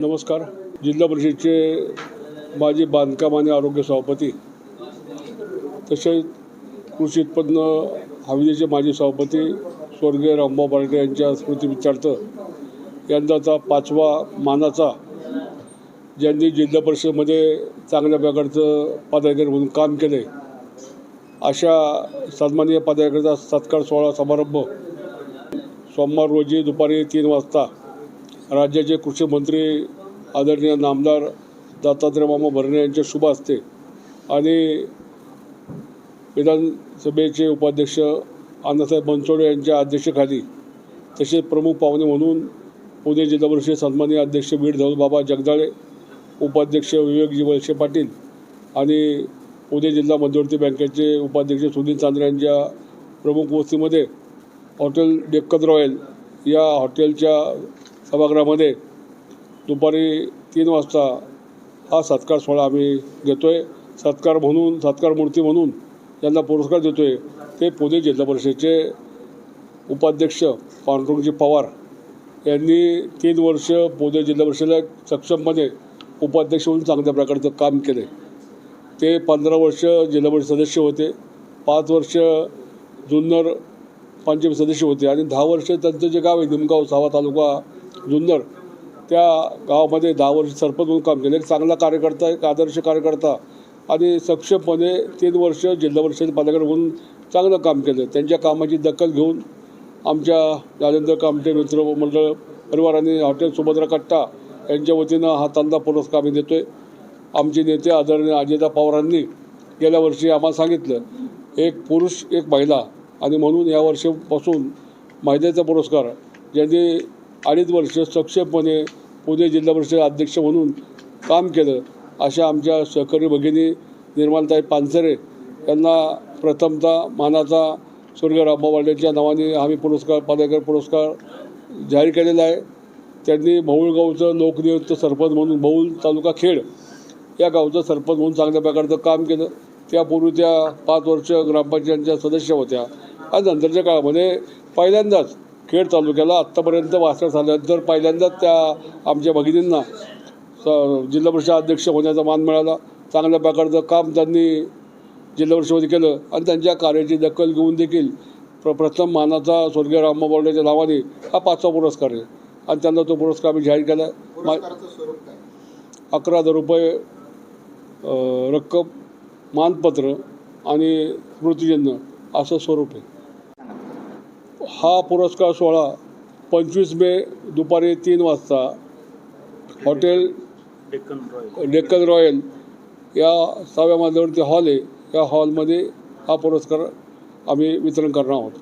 नमस्कार. जिल्हा परिषदेचे माजी बांधकाम आणि आरोग्य सभापती तसेच कृषी उत्पन्न हवेलीचे माजी सभापती स्वर्गीय रामभाऊ बारटे यांच्या स्मृतीप्रीत्यर्थ यंदाचा 5वा मानाचा, ज्यांनी जिल्हा परिषदेमध्ये चांगल्या प्रकारचं पदाधिकारी म्हणून काम केले अशा सन्माननीय पदाधिकाऱ्याचा सत्कार सोहळा समारंभ सोमवार रोजी दुपारी 3 वाजता राज्याचे कृषी मंत्री आदरणीय नामदार दत्तात्रय मामा भरणे यांच्या शुभ हस्ते आणि विधानसभेचे उपाध्यक्ष अण्णासाहेब बनसोडे यांच्या अध्यक्षतेखाली तसेच प्रमुख पाहुणे म्हणून पुणे जिल्हा परिषद सन्माननीय अध्यक्ष बीड धवलबाबा जगदाळे, उपाध्यक्ष विवेकजी वळसे पाटील आणि पुणे जिल्हा मध्यवर्ती बँकेचे उपाध्यक्ष सुनील चांद्रे यांच्या प्रमुख उपस्थितीमध्ये हॉटेल डेक्कन रॉयल या हॉटेलच्या सभागृहामध्ये दुपारी 3 वाजता हा सत्कार सोहळा आम्ही घेतो आहे. सत्कार मूर्ती म्हणून ज्यांना पुरस्कार देतो आहे ते पुणे जिल्हा परिषदेचे उपाध्यक्ष पांडुरंगजी पवार यांनी 3 वर्ष पुणे जिल्हा परिषदेला सक्षमपणे उपाध्यक्ष म्हणून चांगल्या प्रकारचं काम केले. ते 15 वर्ष जिल्हा परिषद सदस्य होते, 5 वर्ष जुन्नर पंचायत सदस्य होते आणि 10 वर्ष त्यांचं जे गाव आहे निमगाव सावा तालुका जुन्नर त्या गावामध्ये 10 वर्ष सरपंच म्हणून काम केले. एक चांगला कार्यकर्ता, एक आदर्श कार्यकर्ता आणि सक्षमपणे 3 वर्ष जिल्हा परिषद पदाधिकारी म्हणून चांगलं काम केलं. त्यांच्या कामाची दखल घेऊन आमच्या राजेंद्र कामटे मित्रमंडळ परिवाराने हॉटेल सुभद्रा कट्टा यांच्या वतीनं हा तंदा पुरस्कार आम्ही देतो आहे. आमचे नेते आदरणीय अजितदा पवारांनी गेल्या वर्षी आम्हाला सांगितलं एक पुरुष एक महिला आणि म्हणून या वर्षापासून महिलेचा पुरस्कार ज्यांनी 2.5 वर्ष सक्षमपणे पुणे जिल्हा परिषद अध्यक्ष म्हणून काम केलं अशा आमच्या सहकारी भगिनी निर्मलाताई पानसरे यांना प्रथमतः मानाचा स्वर्गीय रामभाऊ बारटेंच्या नावाने आम्ही पदाधिकारी पुरस्कार जाहीर केलेला आहे. त्यांनी बहुळगावचं लोकनियुक्त सरपंच म्हणून बहुळ तालुका खेड या गावचं सरपंच म्हणून चांगल्या प्रकारचं काम केलं. त्यापूर्वी त्या 5 वर्ष ग्रामपंचायतच्या सदस्य होत्या आणि नंतरच्या काळामध्ये पहिल्यांदाच खेड तालुक्याला आत्तापर्यंत वास्तव झाल्यानंतर पहिल्यांदाच त्या आमच्या भगिनींना जिल्हा परिषद अध्यक्ष होण्याचा मान मिळाला. चांगल्या प्रकारचं काम त्यांनी जिल्हा परिषदेमध्ये केलं आणि त्यांच्या कार्याची दखल घेऊन देखील प्रथम मानाचा स्वर्गीय रामभाऊ बारटेंच्या नावाने हा 5वा पुरस्कार आहे आणि त्यांना तो पुरस्कार आम्ही जाहीर केला आहे. 11,000 रुपये रक्कम, मानपत्र आणि स्मृतिचिन्ह असं स्वरूप आहे. हा पुरस्कार सोहळा 25 मे दुपारी 3 वाजता हॉटेल डेक्कन रॉयल या 6व्या मजल्यावरती हॉल आहे, या हॉलमध्ये हा पुरस्कार आम्ही वितरण करणार आहोत.